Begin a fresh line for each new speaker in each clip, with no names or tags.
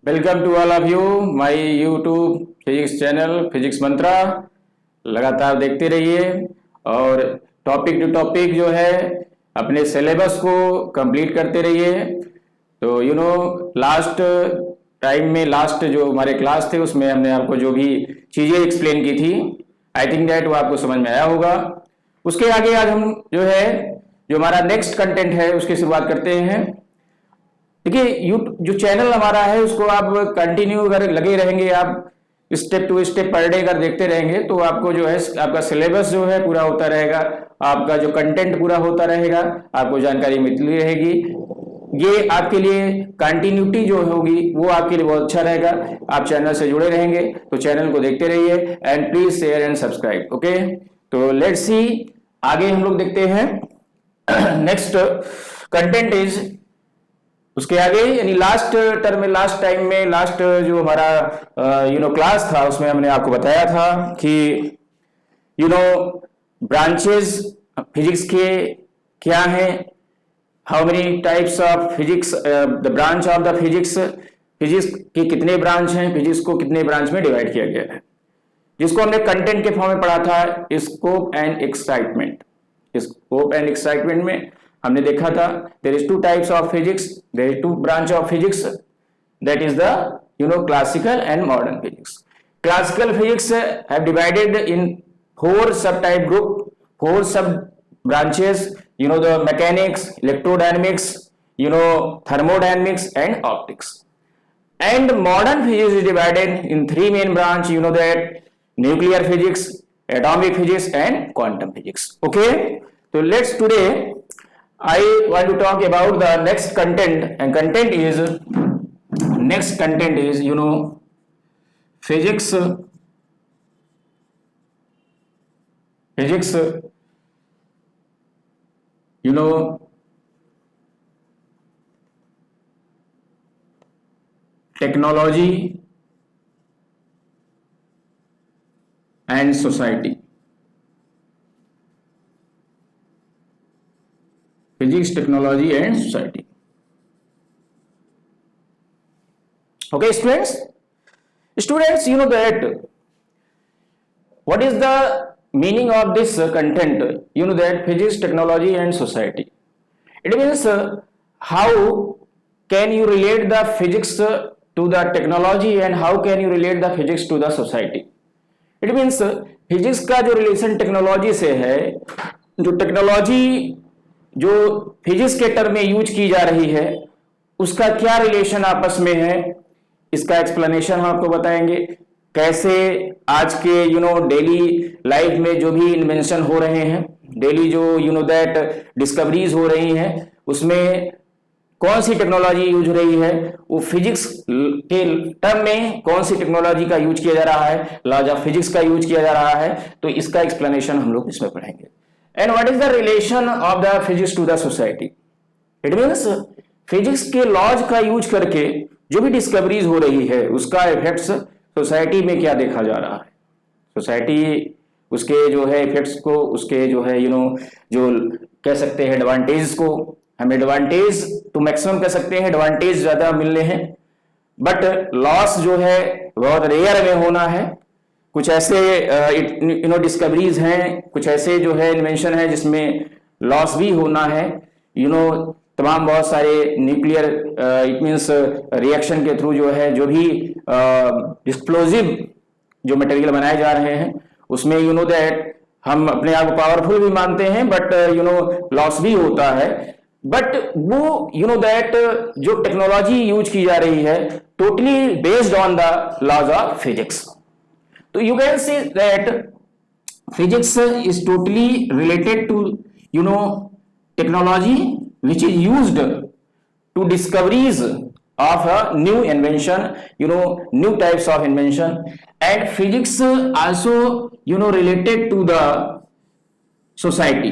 Welcome to all of you my YouTube physics channel physics Mantra. लगातार देखते रहिए और टॉपिक टू टॉपिक जो है अपने सिलेबस को कंप्लीट करते रहिए। तो लास्ट टाइम में लास्ट जो हमारे क्लास थे उसमें हमने आपको जो भी चीज़ें एक्सप्लेन की थी, आई थिंक दैट वो आपको समझ में आया होगा। उसके आगे आज हम जो हमारा नेक्स्ट कंटेंट है उसकी शुरुआत करते हैं। देखिए जो चैनल हमारा है उसको आप कंटिन्यू अगर लगे रहेंगे, आप step to step per day अगर देखते रहेंगे तो आपको जो है आपका सिलेबस जो है पूरा होता रहेगा, आपका जो कंटेंट पूरा होता रहेगा, आपको जानकारी मिलती रहेगी। ये आपके लिए कंटिन्यूटी जो होगी वो आपके लिए बहुत अच्छा रहेगा। आप चैनल से जुड़े रहेंगे तो चैनल को देखते रहिए and please share and subscribe. Okay, तो लेट्स सी आगे हम लोग देखते हैं। नेक्स्ट कंटेंट इज उसके आगे यानी लास्ट टर्म में लास्ट टाइम में लास्ट जो हमारा क्लास था उसमें हमने आपको बताया था कि ब्रांचेस फिजिक्स के क्या हैं, how many types of physics, the branch of the physics, physics के कितने ब्रांच हैं, फिजिक्स को कितने ब्रांच में डिवाइड किया गया है, जिसको हमने कंटेंट के फॉर्म में पढ़ा था scope and excitement. Scope and excitement में हमने देखा था there is two types of physics, there is two branch of physics, that is the classical and modern physics. Classical physics have divided in 4 sub type group, 4 सब branches, the mechanics, electrodynamics, thermodynamics and optics. And modern physics is divided in 3 main branch, that nuclear physics, atomic physics and quantum physics. Okay, so today I want to talk about the next content, and next content is physics technology and society. Physics, technology and society. Okay, students, that what is the meaning of this content? That physics, technology and society. It means how can you relate the physics to the technology and how can you relate the physics to the society. It means physics का जो relation technology से है, जो technology जो physics के term में use की जा रही है उसका क्या रिलेशन आपस में है, इसका एक्सप्लेनेशन हम आपको बताएंगे। कैसे आज के डेली लाइफ में जो भी इन्वेंशन हो रहे हैं, डेली जो दैट डिस्कवरीज हो रही हैं, उसमें कौन सी टेक्नोलॉजी यूज हो रही है, वो फिजिक्स के टर्म में कौन सी टेक्नोलॉजी का यूज किया जा रहा है, लॉज ऑफ फिजिक्स का यूज किया जा रहा है, तो इसका एक्सप्लेनेशन हम लोग इसमें पढ़ेंगे। And what is the relation of the physics to the society. It means physics के लॉज का यूज करके जो भी डिस्कवरीज हो रही है उसका इफेक्ट्स सोसाइटी में क्या देखा जा रहा है, सोसाइटी उसके जो है इफेक्ट्स को, उसके जो है जो कह सकते हैं एडवांटेज को, हम एडवांटेज तो मैक्सिमम कह सकते हैं, एडवांटेज ज्यादा मिल रहे हैं बट लॉस जो है बहुत रेयर में होना है। कुछ ऐसे डिस्कवरीज हैं, कुछ ऐसे जो है इन्वेंशन है जिसमें लॉस भी होना है। तमाम बहुत सारे न्यूक्लियर इट मींस रिएक्शन के थ्रू जो है जो भी एक्सप्लोजिव जो मटेरियल बनाए जा रहे हैं उसमें दैट हम अपने आप को पावरफुल भी मानते हैं बट लॉस भी होता है। बट वो दैट जो टेक्नोलॉजी यूज की जा रही है totally based on the laws of physics. तो you can see that physics is totally related to technology which is used to discoveries of a new invention, new types of invention, and physics also related to the society.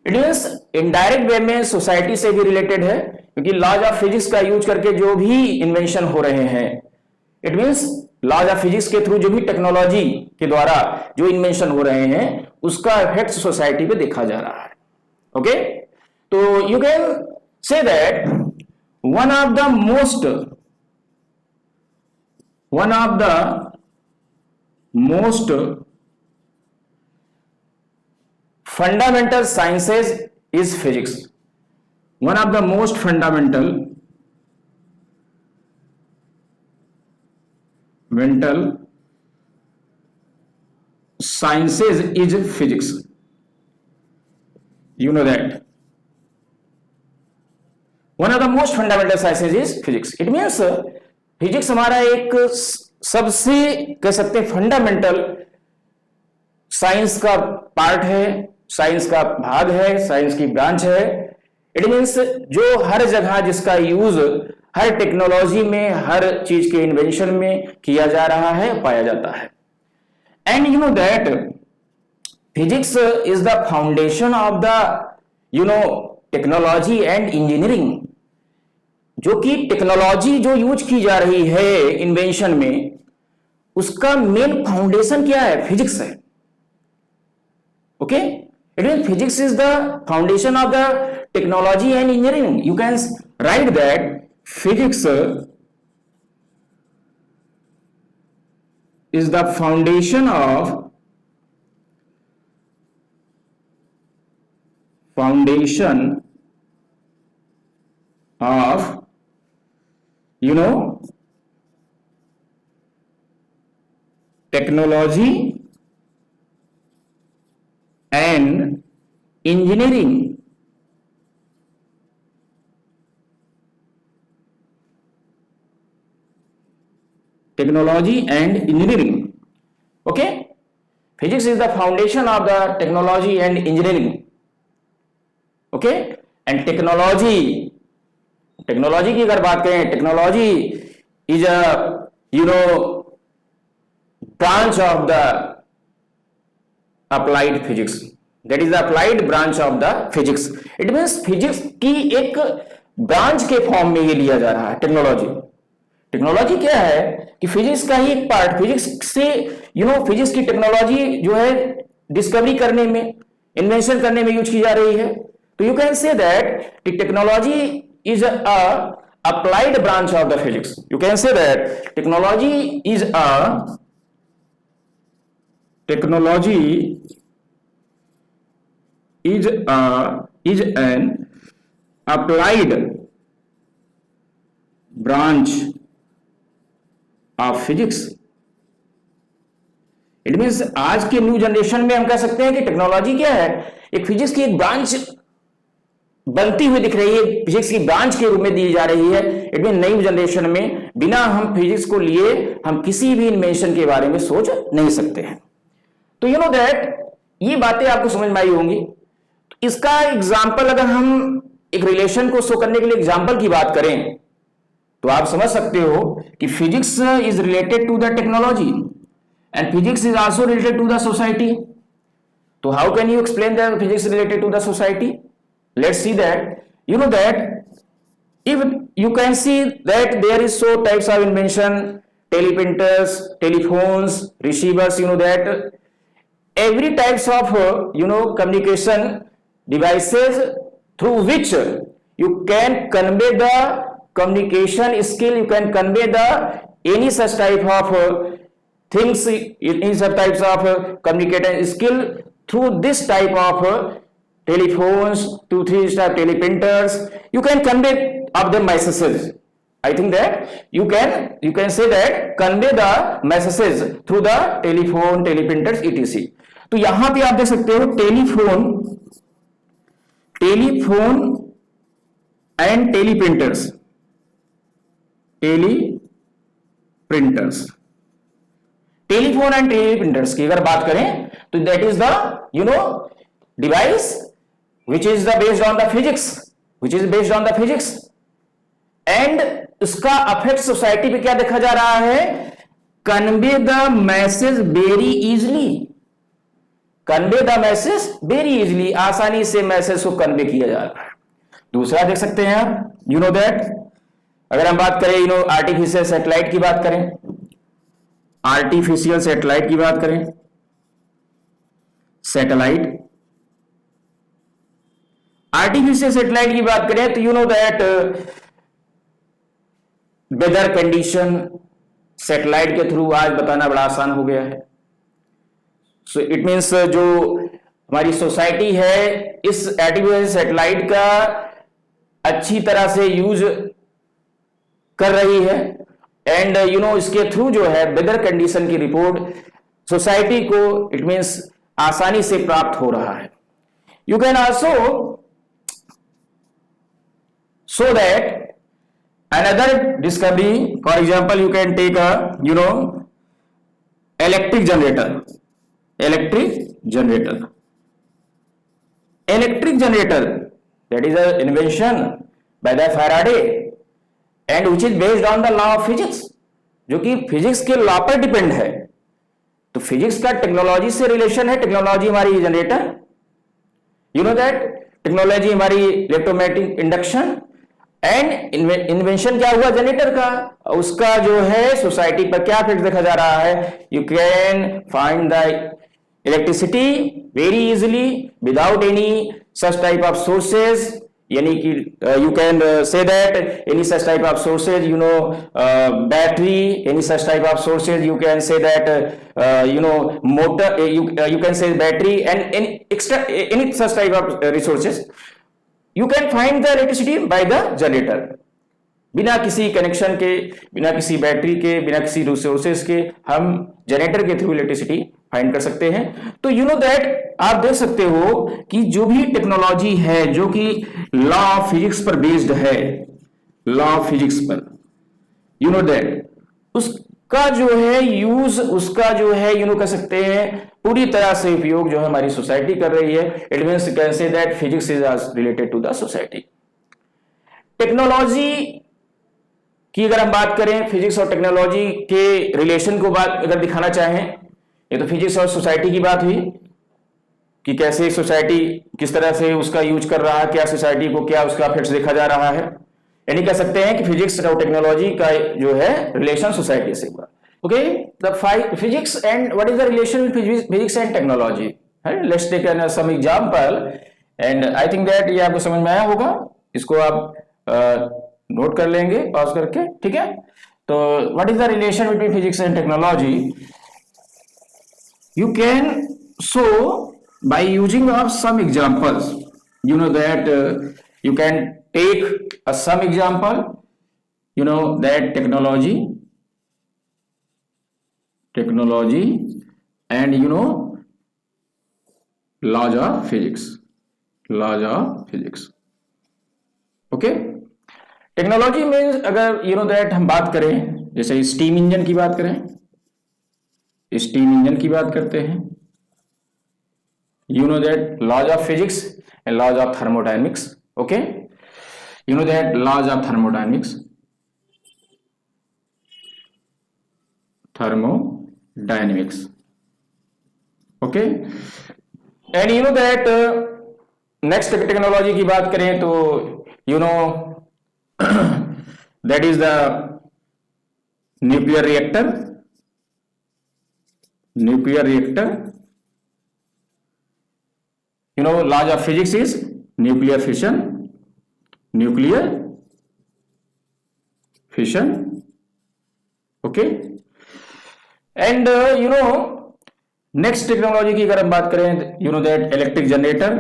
It means indirect way में society से भी related है क्योंकि laws of physics का use करके जो भी invention हो रहे हैं, it means laws of physics के थ्रू जो भी टेक्नोलॉजी के द्वारा जो इन्वेंशन हो रहे हैं उसका इफेक्ट सोसाइटी पे देखा जा रहा है। ओके, तो you can say that one of the most one of the most fundamental sciences is physics. One of the most fundamental sciences is physics. You know that. One of the most fundamental sciences is physics. It means physics हमारा एक सबसे कह सकते हैं fundamental science का part है, science का भाग है, साइंस की ब्रांच है. इट मीन्स जो हर जगह जिसका यूज हर टेक्नोलॉजी में, हर चीज के इन्वेंशन में किया जा रहा है, पाया जाता है. And you know that physics is the foundation of the technology and engineering. जो कि टेक्नोलॉजी जो यूज की जा रही है इन्वेंशन में, उसका मेन फाउंडेशन क्या है? फिजिक्स है. Okay, it mean physics is the foundation of the technology and engineering. You can write that physics is the foundation of technology and engineering. Technology and engineering. Okay, physics is the foundation of the technology and engineering. Okay, and technology की अगर बात करें, technology is a branch of the applied physics. That is the applied branch of the physics. It means physics की एक branch के form में ये लिया जा रहा है टेक्नोलॉजी क्या है कि फिजिक्स का ही एक पार्ट, फिजिक्स से फिजिक्स की टेक्नोलॉजी जो है डिस्कवरी करने में, इन्वेंशन करने में यूज की जा रही है. तो you can say that technology is a applied branch of the physics. You can say that technology is an applied branch of physics. It means आज के न्यू जनरेशन में हम कह सकते हैं कि टेक्नोलॉजी क्या है? एक फिजिक्स की एक ब्रांच बनती हुई दिख रही है, फिजिक्स की ब्रांच के रूप में दी जा रही है. इट मीन नई जनरेशन में बिना हम फिजिक्स को लिए हम किसी भी इन्वेंशन के बारे में सोच नहीं सकते हैं. तो यू नो दैट ये बातें आपको समझ में आई होंगी. तो इसका एग्जाम्पल अगर हम एक रिलेशन को शो करने के लिए एग्जाम्पल की बात करें तो आप समझ सकते हो कि physics is related to the technology and physics is also related to the society. तो how can you explain that physics related to the society? Let's see that. You know that if you can see that there is so types of invention, teleprinters, telephones, receivers. You know that every types of communication devices through which you can convey the communication skill, you can convey the any such type of things, any such types of communication skill through this type of telephones, 2-3 star teleprinters. You can convey of the messages. I think that you can say that convey the messages through the telephone, teleprinters, etc. तो यहां पे आप देख सकते हो telephone and टेलीप्रिंटर्स. Telephone and टेलीप्रिंटर्स की अगर बात करें तो that is the device which is based on the physics and उसका अफेक्ट सोसाइटी पे क्या देखा जा रहा है? Convey the message very easily, आसानी से मैसेज को कन्वे किया जा रहा है. दूसरा देख सकते हैं आप, यू नो दैट अगर हम बात करें आर्टिफिशियल सैटेलाइट की बात करें, आर्टिफिशियल सैटेलाइट की बात करें तो you know that whether condition, satellite के थ्रू आज बताना बड़ा आसान हो गया है। सो इट मीन्स जो हमारी सोसाइटी है इस आर्टिफिशियल सैटेलाइट का अच्छी तरह से यूज कर रही है, एंड इसके थ्रू जो है वेदर कंडीशन की रिपोर्ट सोसाइटी को इट मीन्स आसानी से प्राप्त हो रहा है। You can also so that another discovery, for example you can take a electric generator that is a invention by the Faraday and which is based on the law of physics, जो कि physics के law पर depend है। तो physics का technology से relation है। Technology हमारी जनरेटर, दैट टेक्नोलॉजी हमारी इलेक्ट्रोमैग्नेटिक इंडक्शन, एंड इन्वेंशन क्या हुआ जनरेटर का, उसका जो है सोसाइटी पर क्या इफेक्ट देखा जा रहा है। You can find the electricity very easily without any such type of sources, यानी कि you can say that any such type of sources battery, any such type of sources you can say that motor, you can say battery and any such type of resources you can find the electricity by the generator। बिना किसी connection के, बिना किसी battery के, बिना किसी resources के हम जनरेटर के थ्रू इलेक्ट्रिसिटी फाइंड कर सकते हैं। तो दैट आप देख सकते हो कि जो भी टेक्नोलॉजी है जो कि लॉ ऑफ फिजिक्स पर बेस्ड है, लॉ ऑफ फिजिक्स पर, दैट उसका जो है यूज, उसका जो है कह सकते हैं पूरी तरह से उपयोग जो है हमारी सोसाइटी कर रही है। It means can say that physics is related to the society. Technology की अगर हम बात करें, फिजिक्स और टेक्नोलॉजी के रिलेशन को बात अगर दिखाना चाहें, ये तो फिजिक्स और सोसाइटी की बात हुई कि कैसे सोसाइटी किस तरह से उसका यूज कर रहा है, क्या सोसाइटी को क्या उसका इफेक्ट्स देखा जा रहा है। यानी कह सकते हैं कि फिजिक्स और टेक्नोलॉजी का जो है रिलेशन सोसाइटी से हुआ। Okay, the physics and what is the relation physics and technology. Let's take some example and I think that ये आपको समझ में आया होगा। इसको आप नोट कर लेंगे पॉज करके, ठीक है। तो what is the relation between physics and technology, you can show by using of some examples, that you can take some example, that technology and laws of physics, okay। Technology में अगर that हम बात करें, जैसे steam engine की बात करें, steam engine की बात करते हैं, that laws of physics and laws of thermodynamics. Okay, that laws of thermodynamics, okay. And that next technology की बात करें तो that is the nuclear reactor, laws of physics is nuclear fission, okay। and next technology की अगर हम बात करें, that electric generator,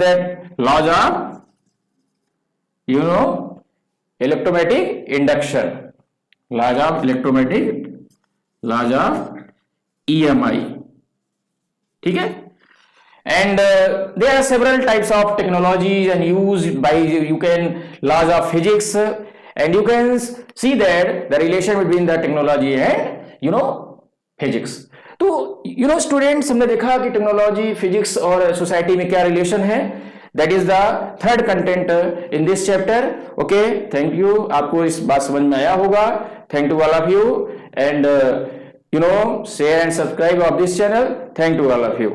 that laws of electromagnetic induction, laws of EMI, ठीक है। and there are several types of technologies and used by laws of physics, and you can see that the relation between the technology and physics। तो students हमने देखा कि technology, physics और society में क्या relation है। That is the third content in this chapter. Okay, thank you। आपको इस बात समझ में आया होगा। Thank to all of you and share and subscribe of this channel. Thank to all of you।